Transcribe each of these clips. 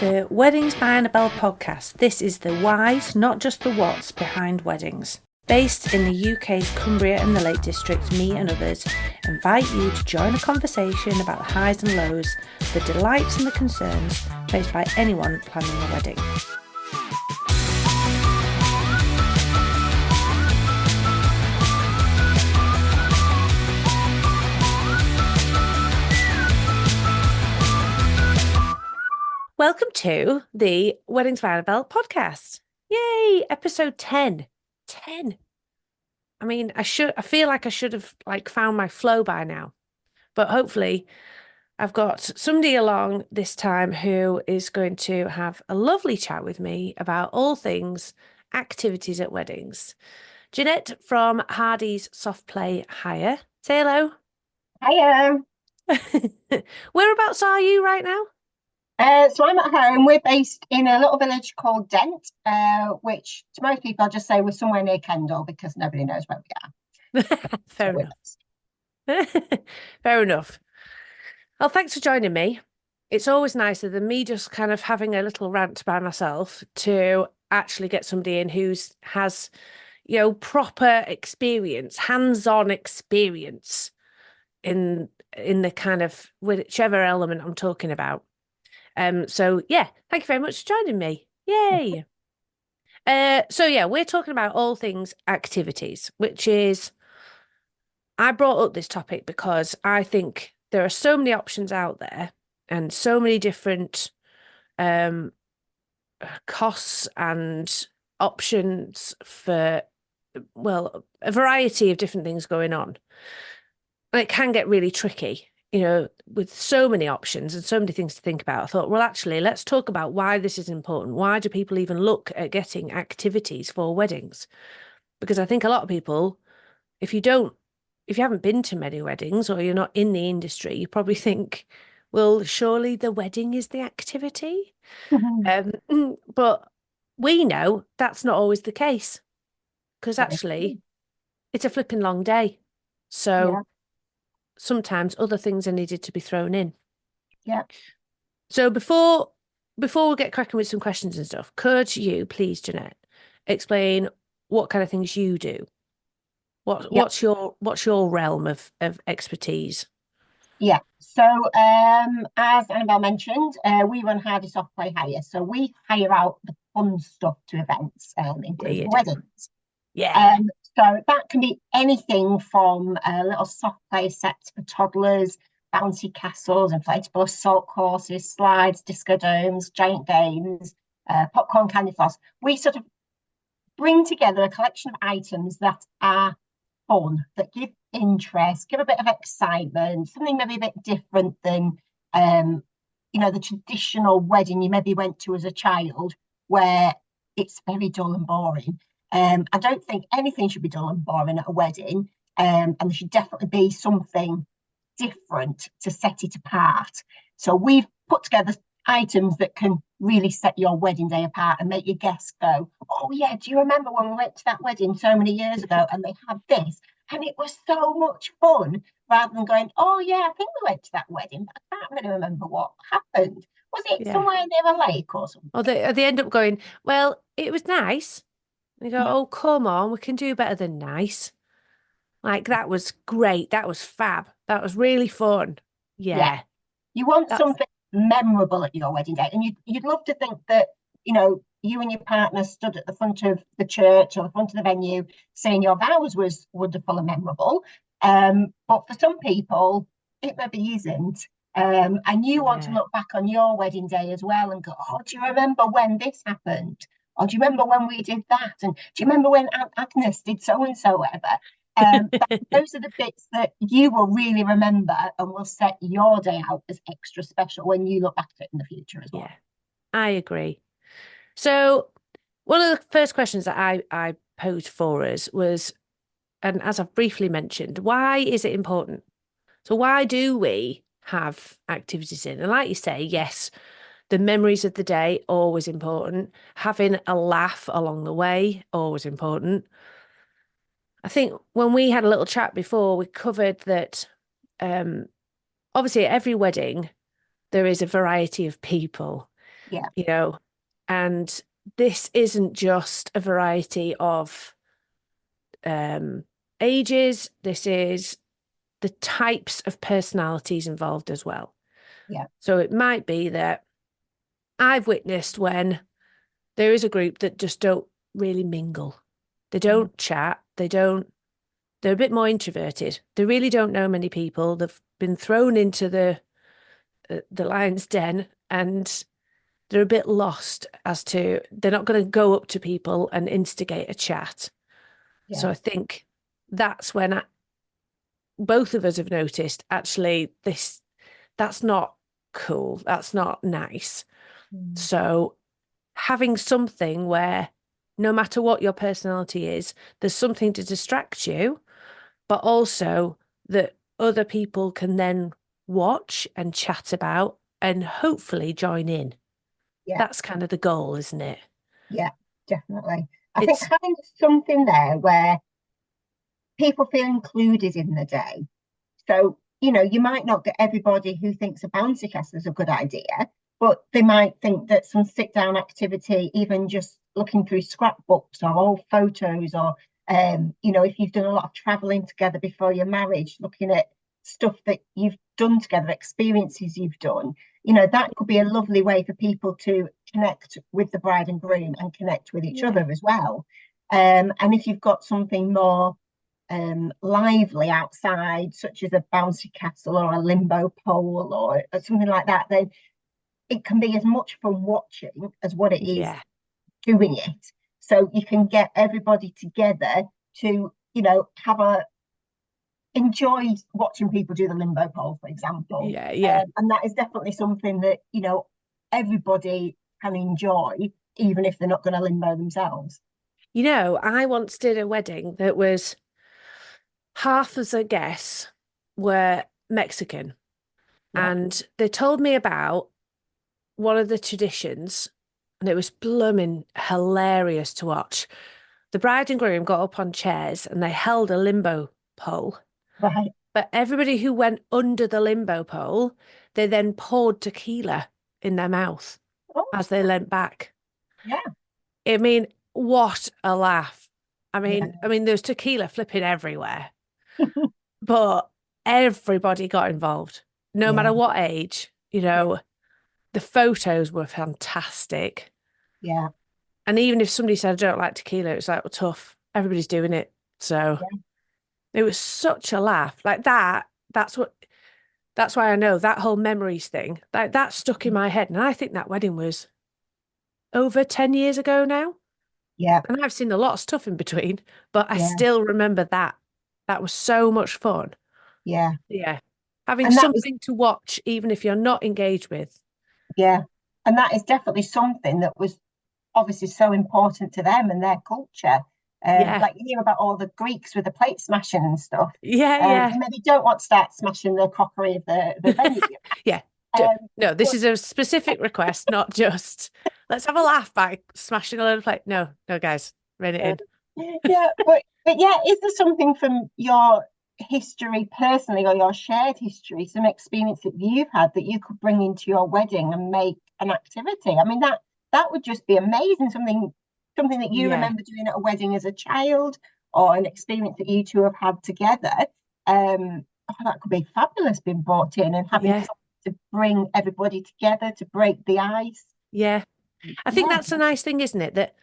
the Weddings by Annabel podcast. This is the whys, not just the whats, behind weddings. Based in the UK's Cumbria and the Lake District, me and others invite you to join a conversation about the highs and lows, the delights and the concerns faced by anyone planning a wedding. Welcome to the Weddings by Annabel podcast. Yay! Episode 10. 10. I mean, I feel like I should have found my flow by now. But hopefully I've got somebody along this time who is going to have a lovely chat with me about all things activities at weddings. Jenette from Hardy's Soft Play Hire. Say hello. Hiya. Whereabouts are you right now? So I'm at home. We're based in a little village called Dent, which to most people I'll just say we're somewhere near Kendal because nobody knows where we are. Fair enough. Fair enough. Well, thanks for joining me. It's always nicer than me just kind of having a little rant by myself to actually get somebody in who has, proper experience, hands-on experience in the kind of whichever element I'm talking about. So yeah, thank you very much for joining me. Yay. We're talking about all things activities, which is, I brought up this topic because I think there are so many options out there and so many different costs and options for, a variety of different things going on. And it can get really tricky. With so many options and so many things to think about, I thought, well, actually, let's talk about why this is important. Why do people even look at getting activities for weddings? Because I think a lot of people, if you haven't been to many weddings or you're not in the industry, you probably think, well, surely the wedding is the activity. But we know that's not always the case because actually it's a flipping long day. So Yeah. Sometimes other things are needed to be thrown in. Yeah. So before we get cracking with some questions and stuff, could you please, Jenette, explain what kind of things you do? What's your realm of expertise? Yeah. So as Annabel mentioned, we run Hardy Soft Play Hire. So we hire out the fun stuff to events, including weddings. Yeah. So that can be anything from little soft play sets for toddlers, bouncy castles, inflatable assault courses, slides, disco domes, giant games, popcorn candy floss. We sort of bring together a collection of items that are fun, that give interest, give a bit of excitement, something maybe a bit different than the traditional wedding you maybe went to as a child, where it's very dull and boring. I don't think anything should be dull and boring at a wedding, and there should definitely be something different to set it apart. So we've put together items that can really set your wedding day apart and make your guests go, oh yeah, do you remember when we went to that wedding so many years ago and they had this and it was so much fun, rather than going, oh yeah, I think we went to that wedding, but I can't really remember what happened. Was it somewhere near a lake or something? Or they end up going, well, it was nice. And you go, oh, come on, we can do better than nice. Like, that was great. That was fab. That was really fun. Yeah. You want something memorable at your wedding day. And you'd love to think that, you and your partner stood at the front of the church or the front of the venue saying your vows was wonderful and memorable. But for some people, it maybe isn't. And you want to look back on your wedding day as well and go, oh, do you remember when this happened? Or do you remember when we did that? And do you remember when Aunt Agnes did so and so, whatever? Those are the bits that you will really remember and will set your day out as extra special when you look back at it in the future as well. Yeah, I agree. So one of the first questions that I posed for us was, and as I've briefly mentioned, why is it important? So why do we have activities in? And like you say, yes, the memories of the day, always important. Having a laugh along the way, always important. I think when we had a little chat before, we covered that obviously at every wedding, there is a variety of people. Yeah. you know, and this isn't just a variety of um, ages, this is the types of personalities involved as well. Yeah. So it might be that I've witnessed when there is a group that just don't really mingle. They Mm. don't chat. They're a bit more introverted. They really don't know many people. They've been thrown into the lion's den and they're a bit lost as to they're not going to go up to people and instigate a chat. So Yeah. I think that's when both of us have noticed actually that's not cool. That's not nice. Mm. So having something where no matter what your personality is, there's something to distract you, but also that other people can then watch and chat about and hopefully join in. Yeah. That's kind of the goal, isn't it? Yeah. Definitely. I think It's, having something there where people feel included in the day. So, you might not get everybody who thinks a bouncy castle is a good idea, but they might think that some sit down activity, even just looking through scrapbooks or old photos, or, if you've done a lot of traveling together before your marriage, looking at stuff that you've done together, experiences you've done, that could be a lovely way for people to connect with the bride and groom and connect with each yeah, other as well. And if you've got something more lively outside, such as a bouncy castle or a limbo pole or something like that, then it can be as much fun watching as what it is yeah, doing it. So you can get everybody together to, have a enjoy watching people do the limbo pole, for example. yeah, yeah. And that is definitely something that, everybody can enjoy, even if they're not going to limbo themselves. I once did a wedding that was half of the guests were Mexican, Yeah. and they told me about one of the traditions, and it was blooming hilarious to watch. The bride and groom got up on chairs and they held a limbo pole. Right. But everybody who went under the limbo pole, they then poured tequila in their mouth Oh, as they leant back. yeah. I mean, what a laugh. Yeah. There's tequila flipping everywhere, but everybody got involved, no Yeah. matter what age. Yeah. The photos were fantastic. Yeah. And even if somebody said, I don't like tequila, it's like, well, tough. Everybody's doing it. So Yeah. it was such a laugh. Like that, that's why I know that whole memories thing, like that stuck in my head. And I think that wedding was over 10 years ago now. Yeah. And I've seen a lot of stuff in between, but I Yeah. still remember that. That was so much fun. Yeah. Yeah. Having And that was, something to watch, even if you're not engaged with. yeah. And that is definitely something that was obviously so important to them and their culture. Yeah. Like you hear about all the Greeks with the plate smashing and stuff. Yeah. Yeah. You maybe don't want to start smashing the crockery of the venue. Yeah. Um, No, this but is a specific request, not just let's have a laugh by smashing a load of plate. No, no, guys, rein it uh, in. yeah, but yeah, is there something from your history personally or your shared history, some experience that you've had that you could bring into your wedding and make an activity? I mean, that would just be amazing. Something that you Yeah. remember doing at a wedding as a child, or an experience that you two have had together. That could be fabulous being brought in and having Yeah. something to bring everybody together to break the ice. Yeah. I think Yeah, that's the nice thing, isn't it? That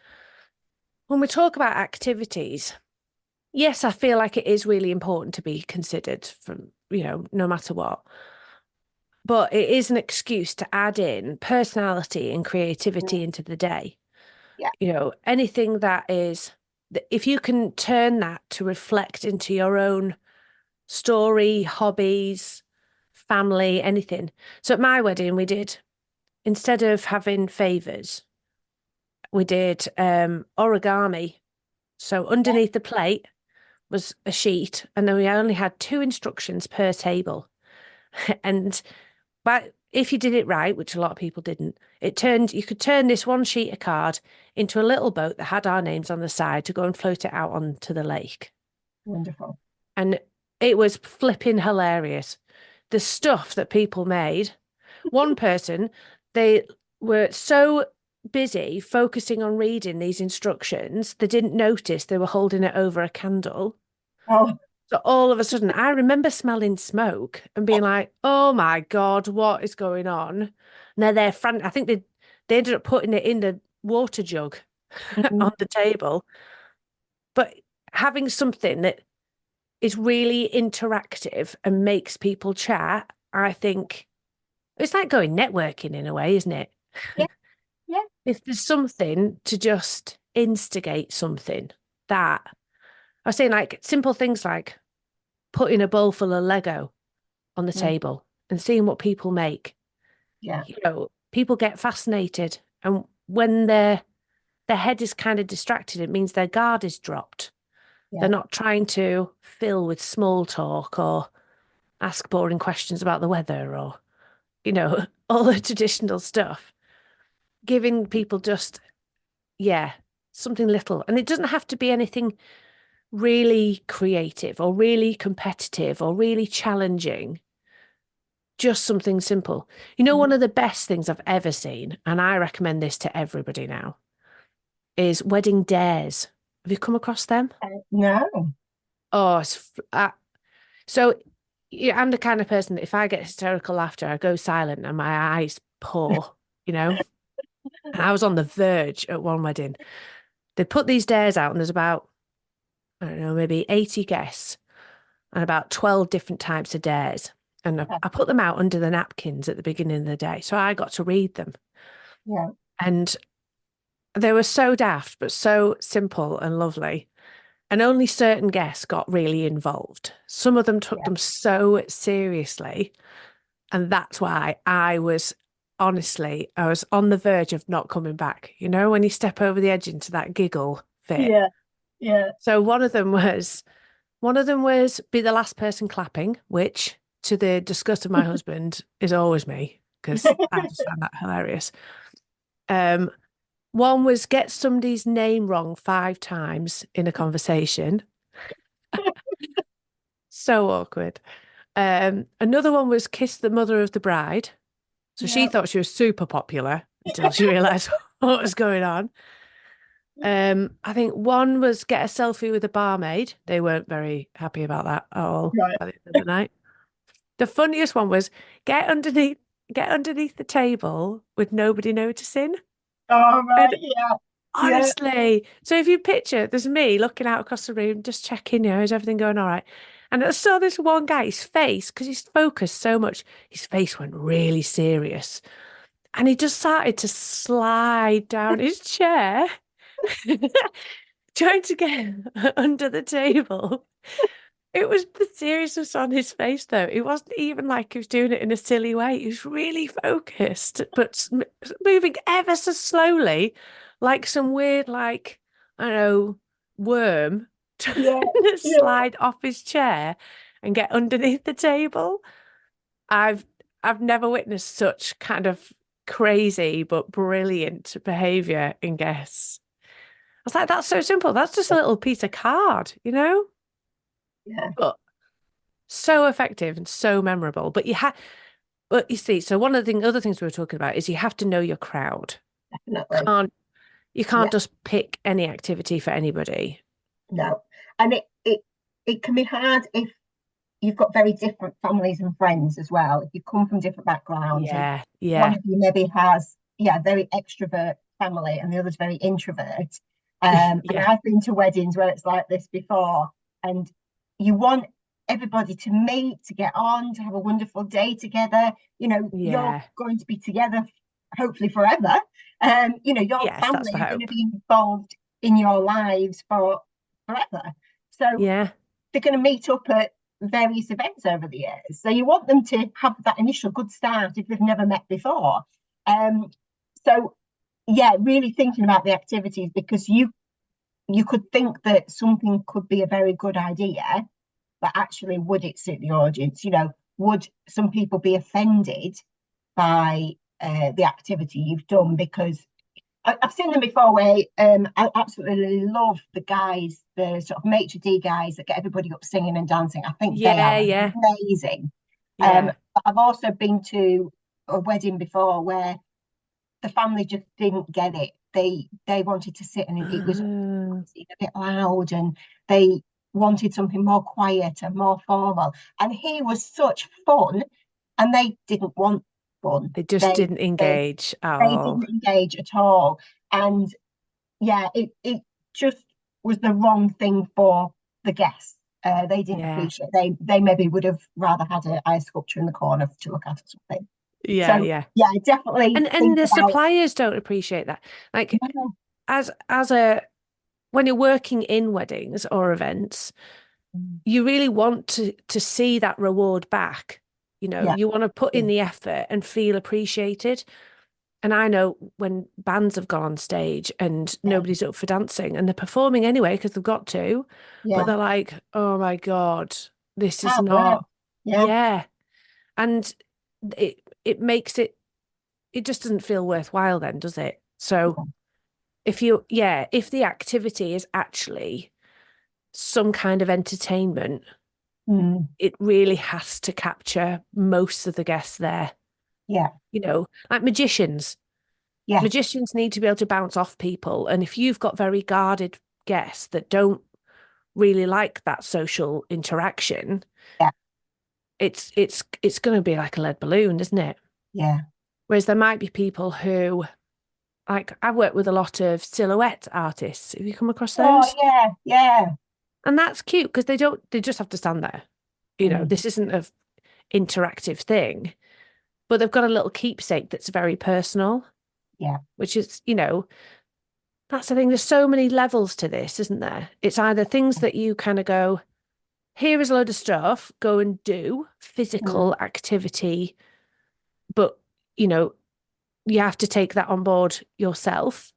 when we talk about activities, yes, I feel like it is really important to be considered from, no matter what. But it is an excuse to add in personality and creativity into the day. yeah, Anything that is, if you can turn that to reflect into your own story, hobbies, family, anything. So at my wedding, we did, instead of having favors, we did origami. So yeah, underneath the plate was a sheet, and then we only had two instructions per table. And but if you did it right, which a lot of people didn't, you could turn this one sheet of card into a little boat that had our names on the side to go and float it out onto the lake. wonderful. And it was flipping hilarious. The stuff that people made. One person, they were so busy focusing on reading these instructions, they didn't notice they were holding it over a candle. Oh, So all of a sudden, I remember smelling smoke and being like, "Oh my God, what is going on?" Now they're frantic. I think they ended up putting it in the water jug mm, on the table. But having something that is really interactive and makes people chat, I think it's like going networking in a way, isn't it? yeah, yeah, If there's something to just instigate something that I was saying, like simple things like putting a bowl full of Lego on the mm, table and seeing what people make. yeah, People get fascinated, and when their head is kind of distracted, it means their guard is dropped. They're yeah, not trying to fill with small talk or ask boring questions about the weather or, all the traditional stuff. Giving people just, yeah, something little. And it doesn't have to be anything really creative or really competitive or really challenging, just something simple. mm, One of the best things I've ever seen, and I recommend this to everybody now, is wedding dares. Have you come across them? no, Oh, so yeah, I'm the kind of person that if I get hysterical laughter, I go silent and my eyes pour, you know? And I was on the verge at one wedding. They put these dares out, and there's about, I don't know, maybe 80 guests and about 12 different types of dares. And yeah, I put them out under the napkins at the beginning of the day. So I got to read them. yeah, And they were so daft, but so simple and lovely. And only certain guests got really involved. Some of them took yeah, them so seriously. And that's why I was on the verge of not coming back. When you step over the edge into that giggle fit. yeah, yeah. So one of them was be the last person clapping, which to the disgust of my husband is always me because I just found that hilarious. Um, One was get somebody's name wrong 5 times in a conversation. So awkward. Another one was kiss the mother of the bride. So she Yeah. thought she was super popular until she realized what was going on. I think one was get a selfie with a barmaid. They weren't very happy about that at all Right. by the end of the night. The funniest one was get underneath get underneath the table with nobody noticing. All right. And Yeah. Yeah. honestly, so if you picture, there's me looking out across the room, just checking, is everything going all right? And I saw this one guy, his face, because he's focused so much, his face went really serious. And he just started to slide down his chair, trying to get under the table. It was the seriousness on his face, though. It wasn't even like he was doing it in a silly way. He was really focused, but moving ever so slowly, like some weird, like, I don't know, worm trying Yeah. to Yeah. slide off his chair and get underneath the table. I've I've never witnessed such kind of crazy but brilliant behavior in guests. I was like, that's so simple. That's just a little piece of card. Yeah. But so effective and so memorable. But you see, so one of the other things we were talking about is you have to know your crowd. Definitely. Can't you can't Yeah. just pick any activity for anybody. No. And it can be hard if you've got very different families and friends as well. If you come from different backgrounds and Yeah, one yeah, of you maybe has, yeah, very extrovert family and the other's very introvert. And yeah, I've been to weddings where it's like this before, and you want everybody to meet, to get on, to have a wonderful day together. You're yeah. going to be together hopefully forever. Your Yes, that's family the are going to hope. be involved in your lives for forever. So Yeah, they're going to meet up at various events over the years. So you want them to have that initial good start if they've never met before. Um, so yeah, really thinking about the activities because you could think that something could be a very good idea, but actually, would it suit the audience? Would some people be offended by the activity you've done? Because I've seen them before where I absolutely love the guys, the sort of maitre d' guys that get everybody up singing and dancing. I think they yeah, are yeah, amazing. yeah, But I've also been to a wedding before where the family just didn't get it. They wanted to sit, and it was Oh, a bit loud, and they wanted something more quiet and more formal. And he was such fun, and they didn't want fun. they just They didn't they engage. they Oh, didn't engage at all. And yeah, it just was the wrong thing for the guests. They didn't yeah. appreciate. They maybe would have rather had an ice sculpture in the corner to look at or something. Yeah, So yeah. yeah, definitely And think the about. suppliers don't appreciate that. Like No, as a when you're working in weddings or events, mm, you really want to see that reward back. You know, yeah, you want to put yeah, in the effort and feel appreciated. And I know when bands have gone on stage and yeah, nobody's up for dancing and they're performing anyway because they've got to, but yeah. they're like, oh my God, this is Hard work. not, Yeah, yeah. And it makes it just doesn't feel worthwhile then, does it? So if the activity is actually some kind of entertainment, mm, it really has to capture most of the guests there. yeah, You know, like magicians. yes, Magicians need to be able to bounce off people. And if you've got very guarded guests that don't really like that social interaction, yeah, it's going to be like a lead balloon, isn't it? yeah. Whereas there might be people who, like, I've worked with a lot of silhouette artists. Have you come across Oh those? yeah, yeah. And that's cute because they just have to stand there. You know, Mm, this isn't a interactive thing, but they've got a little keepsake that's very personal, yeah, which is, that's the thing. There's so many levels to this, isn't there? It's either things that you kind of go, here is a load of stuff, go and do mm, physical activity, but, you know, you have to take that on board yourself.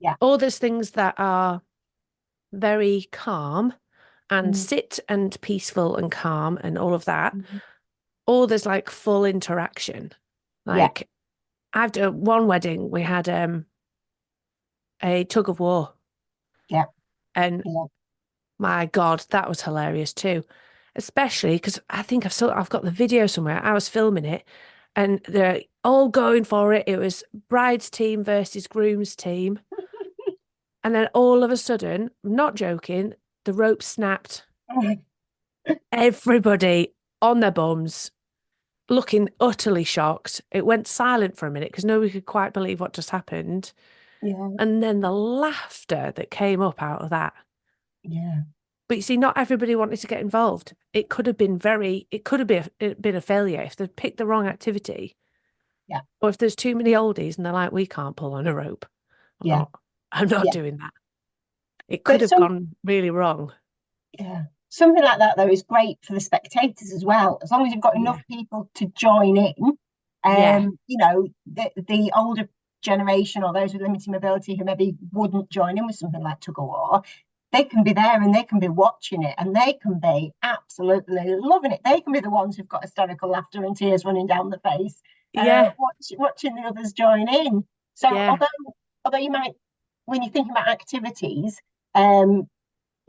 yeah, Or there's things that are very calm and mm, sit and peaceful and calm and all of that. mm, Or there's like full interaction. yeah, Like I've done one wedding, we had a tug of war. yeah, And yeah. my God, that was hilarious too. Especially because I think I've got the video somewhere. I was filming it and they're all going for it. It was bride's team versus groom's team. And then all of a sudden, I'm not joking, the rope snapped. Everybody on their bums, looking utterly shocked. It went silent for a minute because nobody could quite believe what just happened. Yeah, And then the laughter that came up out of that. yeah, But you see, not everybody wanted to get involved. It could have been a failure if they picked the wrong activity, yeah, or if there's too many oldies and they're like, we can't pull on a rope. I'm yeah, not, I'm not yeah. doing that. It could But have gone really wrong. yeah, something like that though is great for the spectators as well. As long as you've got enough Yeah. people to join in, Yeah. the older generation or those with limited mobility who maybe wouldn't join in with something like tug of war, they can be there and they can be watching it and they can be absolutely loving it. They can be the ones who've got hysterical laughter and tears running down the face, Yeah. watching the others join in. So Yeah. although you might, when you think about activities, um,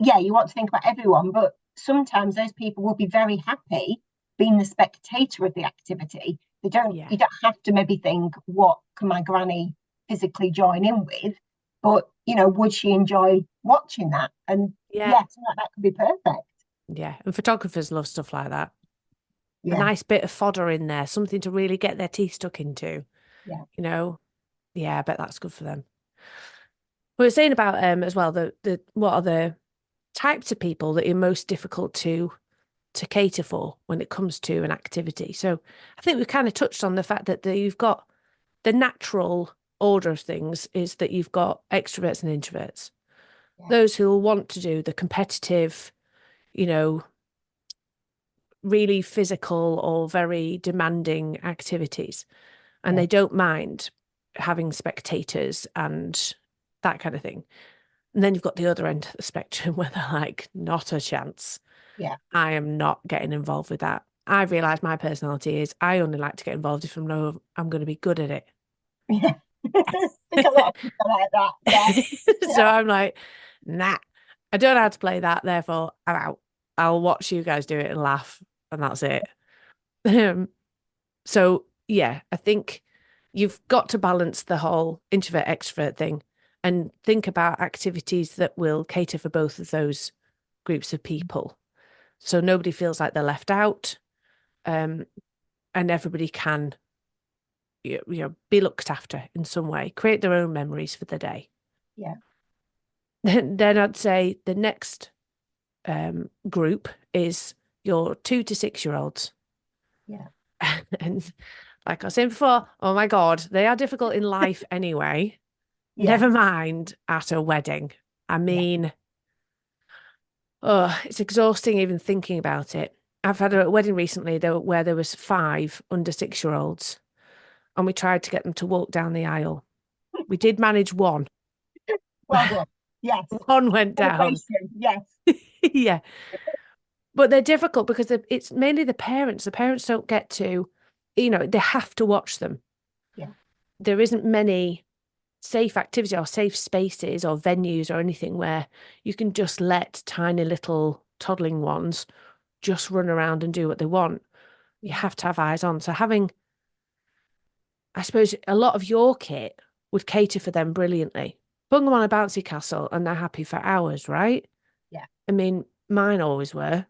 yeah, you want to think about everyone, but sometimes those people will be very happy being the spectator of the activity. Yeah. You don't have to maybe think, what can my granny physically join in with? But, would she enjoy watching that? And Yeah. yeah, something like that could be perfect. Yeah. And photographers love stuff like that. A Yeah, nice bit of fodder in there, something to really get their teeth stuck into, yeah, you know? Yeah, I bet that's good for them. We were saying about as well the what are the types of people that are most difficult to cater for when it comes to an activity. So I think we kind of touched on the fact that you've got the natural order of things is that you've got extroverts and introverts. yeah, Those who will want to do the competitive, you know, really physical or very demanding activities, and yeah, they don't mind having spectators and that kind of thing. And then you've got the other end of the spectrum where they're like, not a chance. yeah, I am not getting involved with that. I've realised my personality is I only like to get involved if I know I'm going to be good at yeah. I think a lot it. of people are like that. Yeah, So yeah, I'm like, nah, I don't know how to play that. Therefore, I'm out. I'll watch you guys do it and laugh, and that's it. Um, so yeah, I think. You've got to balance the whole introvert extrovert thing and think about activities that will cater for both of those groups of people. So nobody feels like they're left out, um, and everybody can be looked after in some way, create their own memories for the day. Yeah. Then I'd say the next group is your 2 to 6 year olds. Yeah. And like I was saying before, oh my God, they are difficult in life anyway. Never Yes. mind at a wedding. I Yeah. mean, oh, it's exhausting even thinking about it. I've had a wedding recently where there was 5 under 6 year olds, and we tried to get them to walk down the aisle. We did manage one. Well done. Yes. One went down. Celebration. Yes. Yeah. But they're difficult because it's mainly the parents. The parents don't get to, they have to watch them. Yeah. There isn't many safe activity or safe spaces or venues or anything where you can just let tiny little toddling ones just run around and do what they want. You Yeah. have to have eyes on. So having, I suppose, a lot of your kit would cater for them brilliantly. Put them on a bouncy castle and they're happy for hours, right? Yeah. I mean, mine always were. Yeah.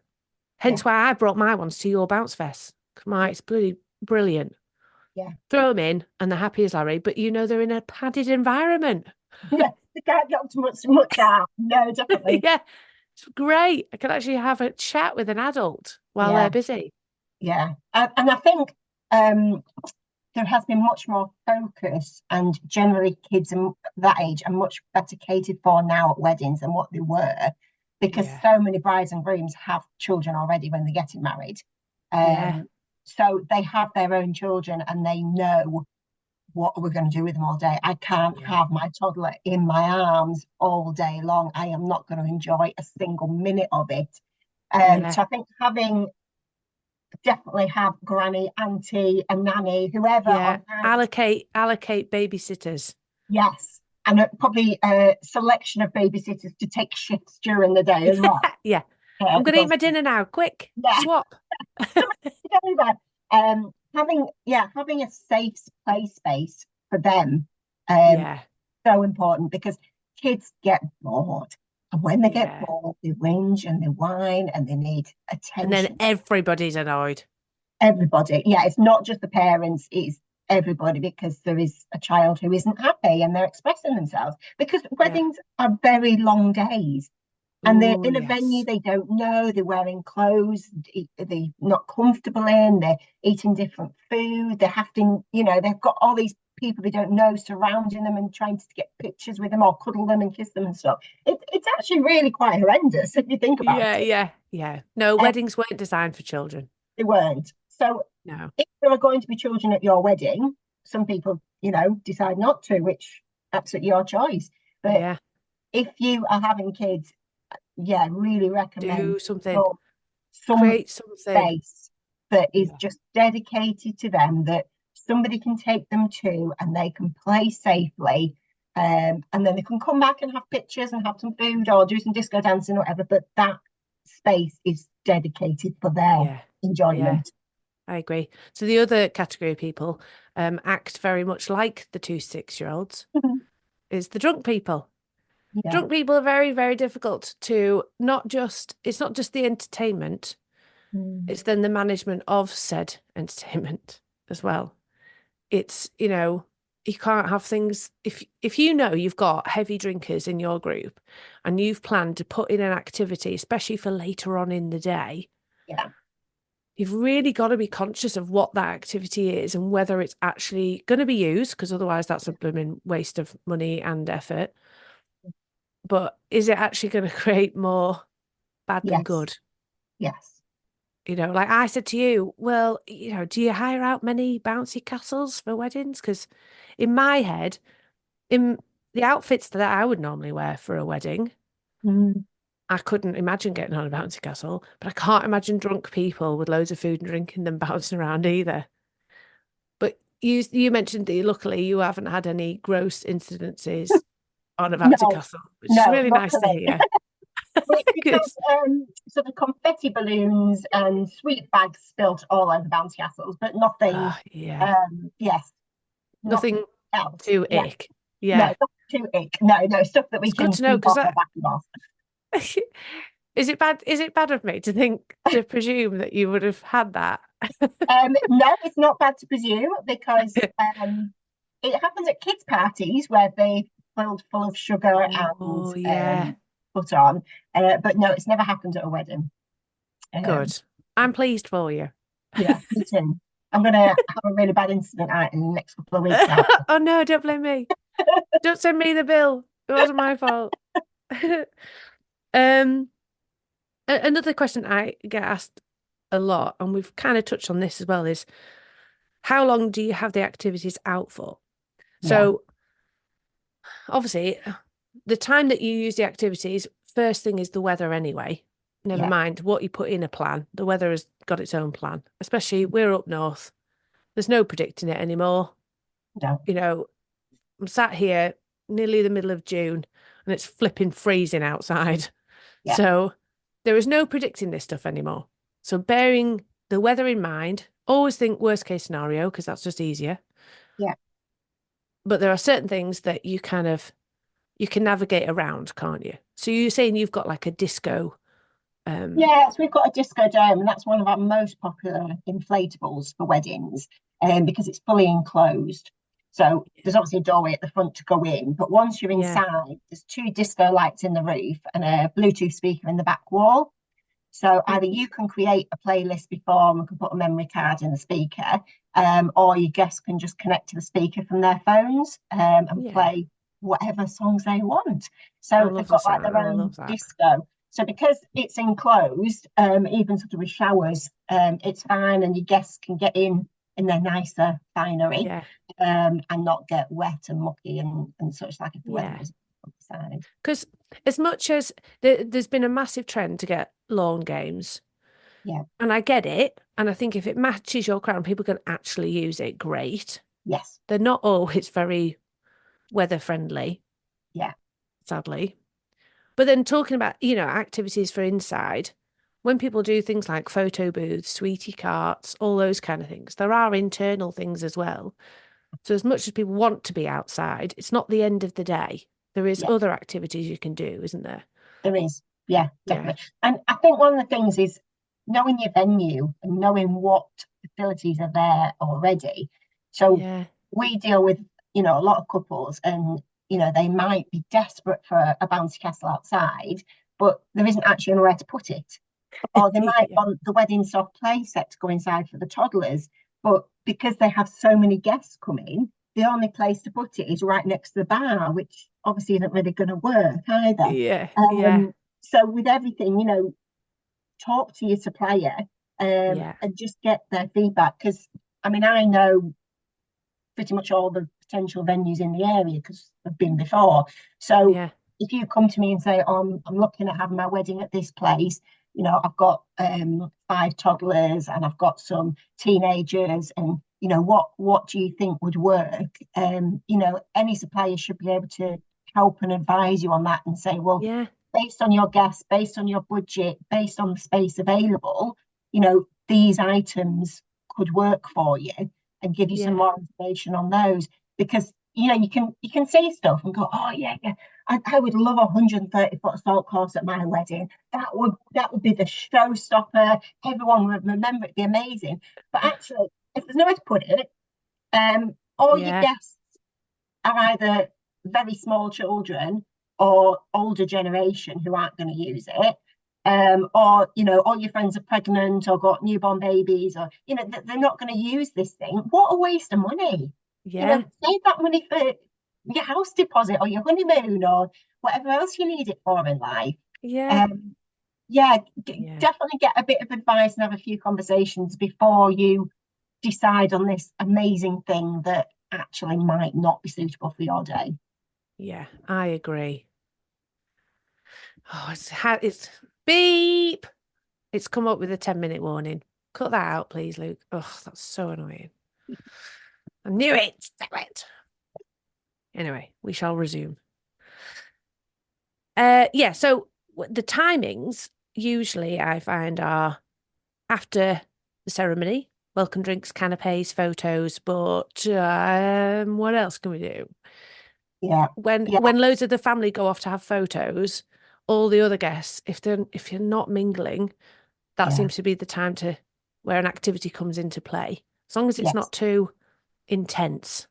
Hence why I brought my ones to your bounce fest. 'Cause Yeah. it's bloody brilliant. Yeah. Throw them in and they're happy as Larry, but they're in a padded environment. Yeah. The can't get much out. No, definitely. Yeah, it's great. I can actually have a chat with an adult while they're Yeah. busy. Yeah. And I think um there has been much more focus, and generally kids that age are much better catered for now at weddings than what they were, because Yeah, so many brides and grooms have children already when they're getting married. yeah, Um, so they have their own children and they know what we're going to do with them all day. I can't yeah, have my toddler in my arms all day long. I am not going to enjoy a single minute of it. yeah, So I think having definitely have granny, auntie, and nanny, whoever yeah. on hand. Allocate babysitters. Yes, and probably a selection of babysitters to take shifts during the day as well. Yeah. I'm gonna eat Because my dinner now. Quick, yeah, swap. do that. Having a safe play space for them, um, Yeah, so important, because kids get bored, and when they get yeah. bored, they whinge and they whine and they need And then attention. everybody's annoyed. Everybody, yeah, it's not just the parents, it's everybody, because there is a child who isn't happy and they're expressing themselves, because Yeah. weddings are very long days and they're Oh, in a venue yes. they don't know, they're wearing clothes they're not comfortable in, they're eating different food, they're having, they've got all these people they don't know surrounding them and trying to get pictures with them or cuddle them and kiss them and stuff. It's actually really quite horrendous if you think about Yeah, it. yeah, yeah. No, And weddings weren't designed for children. they weren't. So No. if there are going to be children at your wedding, some people, decide not to, which absolutely your choice. But Yeah. if you are having kids, yeah, really recommend Do something. some, some Create something. space that is Yeah. just dedicated to them, that somebody can take them to and they can play safely. And then they can come back and have pictures and have some food or do some disco dancing or whatever. But that space is dedicated for their Yeah. Yeah. enjoyment. I agree. So the other category of people act very much like the 2 6 year olds is the drunk people. Yeah. Drunk people are very, very difficult to it's not just the entertainment, Mm. it's then the management of said entertainment as well. It's, you can't have things if you've got heavy drinkers in your group and you've planned to put in an activity, especially for later on in the day, Yeah. you've really got to be conscious of what that activity is and whether it's actually going to be used, because otherwise that's a blooming waste of money and effort. But is it actually going to create more bad than Yes. good? Yes. Like I said to you, well, do you hire out many bouncy castles for weddings? Because in my head, in the outfits that I would normally wear for a wedding, Mm. I couldn't imagine getting on a bouncy castle, but I can't imagine drunk people with loads of food and drink and them bouncing around either. But you mentioned that luckily you haven't had any gross incidences on a bouncy No, castle, which is no, really nice to luckily. hear. We've had Because, sort of confetti balloons and sweet bags spilt all over bouncy castles, but nothing. yeah, Yes, Not Nothing else. too Yeah. ick. No, Yeah. not too ick. No, no, stuff that we It's good can to know keep because off or that back off. is it bad of me to think to presume that you would have had that? No, it's not bad to presume because it happens at kids' parties where they filled full of sugar and Oh yeah. put on. But no, it's never happened at a wedding. Um, Good. I'm pleased for you. yeah, me too. I'm gonna have a really bad incident out in the next couple of weeks now. Oh no, don't blame me. Don't send me the bill. It wasn't my fault. Um, another question I get asked a lot, and we've kind of touched on this as well, is how long do you have the activities out for? Yeah, So obviously, the time that you use the activities, first thing is the weather anyway. Never yeah, mind what you put in a plan. The weather has got its own plan, especially we're up north. There's no predicting it anymore. no, You know, I'm sat here nearly the middle of June and it's flipping freezing outside. yeah, So there is no predicting this stuff anymore. So bearing the weather in mind, always think worst case scenario because that's just easier. yeah. But there are certain things that you can navigate around, can't you? So you're saying you've got like a disco. Um, Yes, we've got a disco dome, and that's one of our most popular inflatables for weddings, because it's fully enclosed. So there's obviously a doorway at the front to go in, but once you're yeah. inside, there's two disco lights in the roof and a Bluetooth speaker in the back wall. So either Okay. you can create a playlist before and we can put a memory card in the speaker, or your guests can just connect to the speaker from their phones and Yeah. play whatever songs they want. I So they've love the got like sound. their I own love that. disco. So because it's enclosed, even sort of with showers, it's fine, and your guests can get in their nicer finery Yeah. and not get wet and mucky and such like if the weather Yeah. was outside. Because as much as there's been a massive trend to get lawn games, Yeah. and I get it, and I think if it matches your crowd, people can actually use it, great. Yes. They're not always very weather friendly, Yeah. sadly. But then talking about, activities for inside, when people do things like photo booths, sweetie carts, all those kind of things, there are internal things as well. So as much as people want to be outside, it's not the end of the day. There is Yeah. other activities you can do, isn't there? There is, yeah, Yeah. definitely. And I think one of the things is knowing your venue and knowing what facilities are there already. So Yeah. we deal with, a lot of couples and, they might be desperate for a bouncy castle outside, but there isn't actually anywhere to put it. Or they might Yeah. want the wedding soft play set to go inside for the toddlers, but because they have so many guests coming, the only place to put it is right next to the bar, which obviously isn't really going to work either. Yeah. Yeah. Um, so with everything, talk to your supplier Yeah. and just get their feedback. Because I mean, I know pretty much all the potential venues in the area because I've been before. So Yeah. if you come to me and say, oh, I'm looking at having my wedding at this place, I've got five toddlers and I've got some teenagers, and what do you think would work? Any supplier should be able to help and advise you on that and say, well, Yeah. based on your guests, based on your budget, based on the space available, these items could work for you, and give you some Yeah. more information on those. Because you can see stuff and go, oh yeah, yeah, I would love a 130-foot salt course at my wedding. That would be the showstopper. Everyone would remember it, be amazing. But actually, if there's nowhere to put it, all your Yeah. guests are either very small children or older generation who aren't going to use it. Or all your friends are pregnant or got newborn babies, or they're not going to use this thing. What a waste of money! Yeah. Save that money for your house deposit or your honeymoon or whatever else you need it for in life. Yeah. Um, yeah, Yeah. definitely get a bit of advice and have a few conversations before you decide on this amazing thing that actually might not be suitable for your day. Yeah. I agree. Oh, it's beep. It's come up with a 10-minute warning. Cut that out, please, Luke. Oh, that's so annoying. I knew it. Damn it. Anyway, we shall resume. Yeah, so the timings usually I find are after the ceremony. welcome drinks, canapes, photos, but what else can we do? Yeah. When Yeah. loads of the family go off to have photos, all the other guests, if you're not mingling, that Yeah. seems to be the time to where an activity comes into play. As long as it's Yes. not too intense,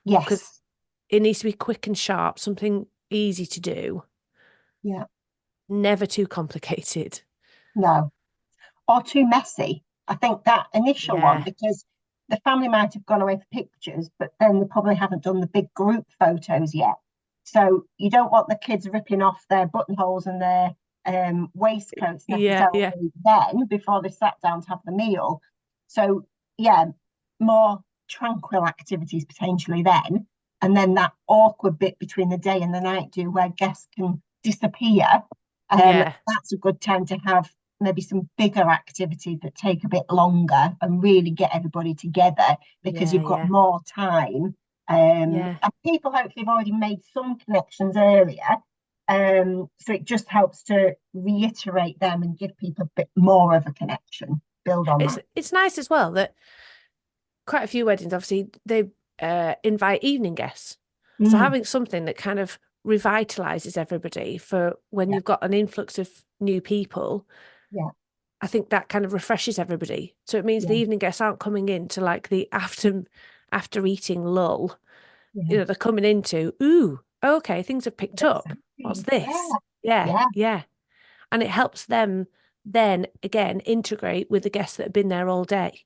because Yes. it needs to be quick and sharp, something easy to do, Yeah. never too complicated. No. Or too messy. I think that initial one, Yeah. because the family might have gone away for pictures, but then they probably haven't done the big group photos yet. So you don't want the kids ripping off their buttonholes and their waistcoats Yeah, yeah, necessarily then before they sat down to have the meal. So yeah, more tranquil activities potentially then. And then that awkward bit between the day and the night do where guests can disappear. yeah, That's a good time to have maybe some bigger activities that take a bit longer and really get everybody together because yeah, you've got yeah, more time. yeah. And people hopefully have already made some connections earlier. So it just helps to reiterate them and give people a bit more of a connection, build on that. It's nice as well that quite a few weddings, obviously, they invite evening guests. So Mm, having something that kind of revitalizes everybody for when yeah, you've got an influx of new people, yeah, I think that kind of refreshes everybody. So it means the yeah, evening guests aren't coming into like the after eating lull. yeah. They're coming into, ooh, okay, things have picked up. What's Exciting. this? Yeah, Yeah, yeah, yeah. And it helps them then again integrate with the guests that have been there all day.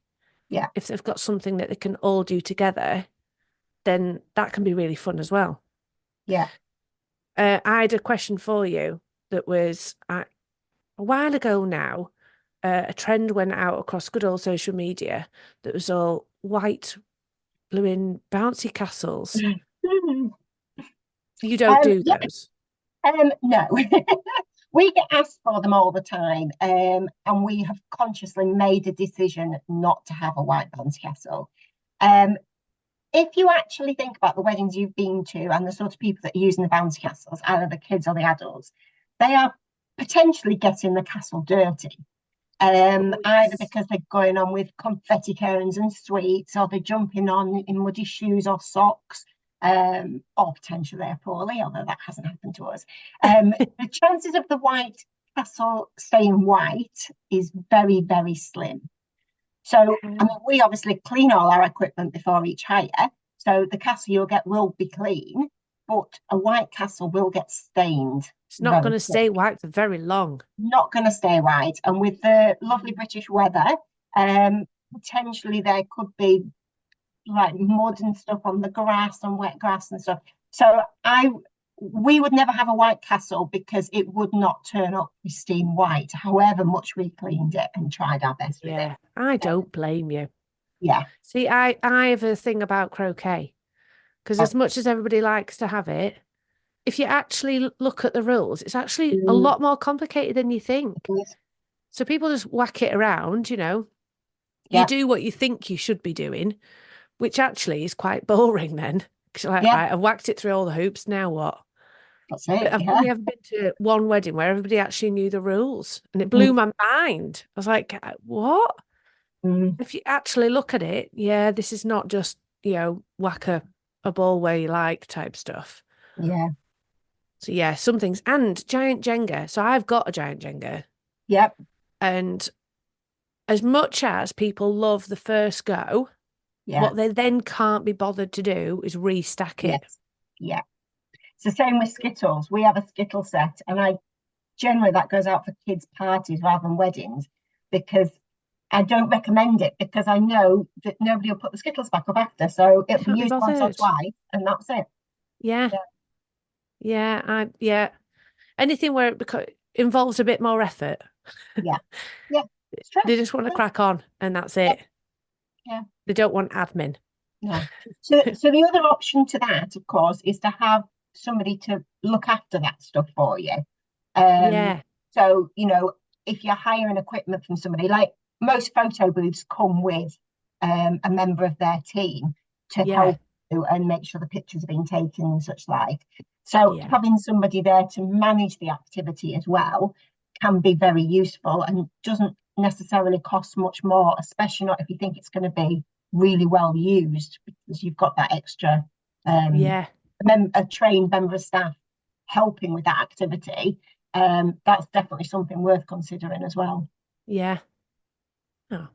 yeah, If they've got something that they can all do together, then that can be really fun as well. yeah. I had a question for you that was a while ago now. A trend went out across good old social media that was all white, blue in bouncy castles. You don't do Yeah, those. no. We get asked for them all the time, and we have consciously made a decision not to have a white bouncy castle. Um, if you actually think about the weddings you've been to and the sort of people that are using the bouncy castles, either the kids or the adults, they are potentially getting the castle dirty. Oh, Either yes. because they're going on with confetti cones and sweets, or they're jumping on in muddy shoes or socks, or potentially they're poorly, although that hasn't happened to us. The chances of the white castle staying white is very, very slim. So, I mean, Um, we obviously clean all our equipment before each hire. So the castle you'll get will be clean, but a white castle will get stained it's not very going to quick. stay white for very long. Not going to stay white. And with the lovely British weather, potentially there could be like mud and stuff on the grass and wet grass and stuff. So we would never have a white castle because it would not turn up pristine white, however much we cleaned it and tried our best with it. Yeah, I Uh, don't blame you. yeah, See, I have a thing about croquet because uh, as much as everybody likes to have it, if you actually look at the rules, it's actually a mm, lot more complicated than you think. So people just whack it around, you yeah, do what you think you should be doing, which actually is quite boring then. 'Cause you're like, yeah, right, I've whacked it through all the hoops, now what? that's But it. I've Yeah. only ever been to one wedding where everybody actually knew the rules and it blew Mm, my mind. I was like, what? mm, If you actually look at it, yeah, this is not just, whack a ball where you like type stuff. yeah, So yeah, some things and giant Jenga. So I've got a giant Jenga. yep, And as much as people love the first go, yeah, what they then can't be bothered to do is restack it. yes, yeah. It's the same with Skittles. We have a Skittle set, and I generally that goes out for kids' parties rather than weddings because I don't recommend it because I know that nobody will put the Skittles back up after. So it'll be Can't be used once or bothered. twice, and that's it. Yeah, Yeah, yeah. Anything where involves a bit more effort. yeah, yeah. It's true. They just want to True. crack on and that's Yeah, it. yeah, They don't want admin. no. So the other option to that, of course, is to have somebody to look after that stuff for you. Um, Yeah, so, if you're hiring equipment from somebody, like most photo booths come with a member of their team to yeah, help you and make sure the pictures are being taken and such like. So, yeah, having somebody there to manage the activity as well can be very useful and doesn't necessarily cost much more, especially not if you think it's going to be really well used, because you've got that extra Yeah. a trained member of staff helping with that activity. That's definitely something worth considering as well. Yeah. Oh,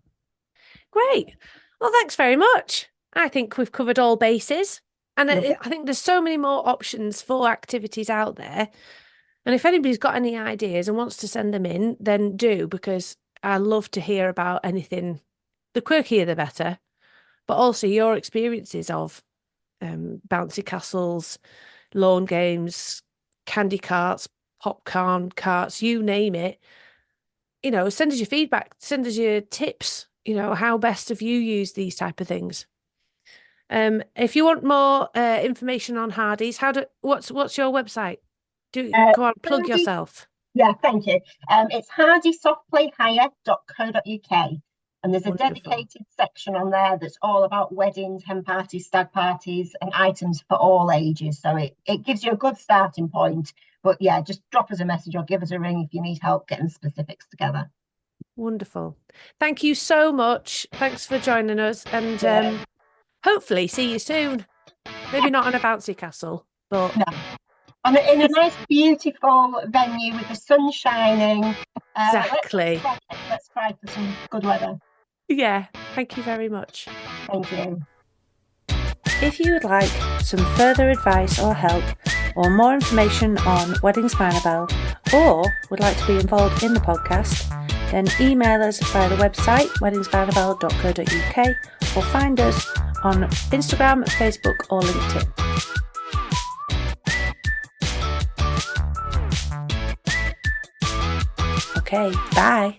great. Well, thanks very much. I think we've covered all bases. And Lovely. I think there's so many more options for activities out there. And if anybody's got any ideas and wants to send them in, then do, because I love to hear about anything. The quirkier, the better. But also your experiences of bouncy castles, lawn games, candy carts, popcorn carts, you name it. Send us your feedback, send us your tips, how best have you used these type of things. If you want more information on Hardy's, what's your website? Go on, plug Hardy, yourself. yeah, thank you. It's hardysoftplayhire.co.uk. And there's a Wonderful. dedicated section on there that's all about weddings, hen parties, stag parties, and items for all ages. So it gives you a good starting point. But yeah, just drop us a message or give us a ring if you need help getting specifics together. Wonderful. Thank you so much. Thanks for joining us, and Yeah. hopefully see you soon. Maybe not on a bouncy castle, but No. And in a nice, beautiful venue with the sun shining. exactly. Let's try for some good weather. Yeah. Thank you very much. Thank you. If you would like some further advice or help, or more information on Weddings by Annabel, or would like to be involved in the podcast, then email us via the website weddingsbyannabel.co.uk or find us on Instagram, Facebook, or LinkedIn. Okay, bye.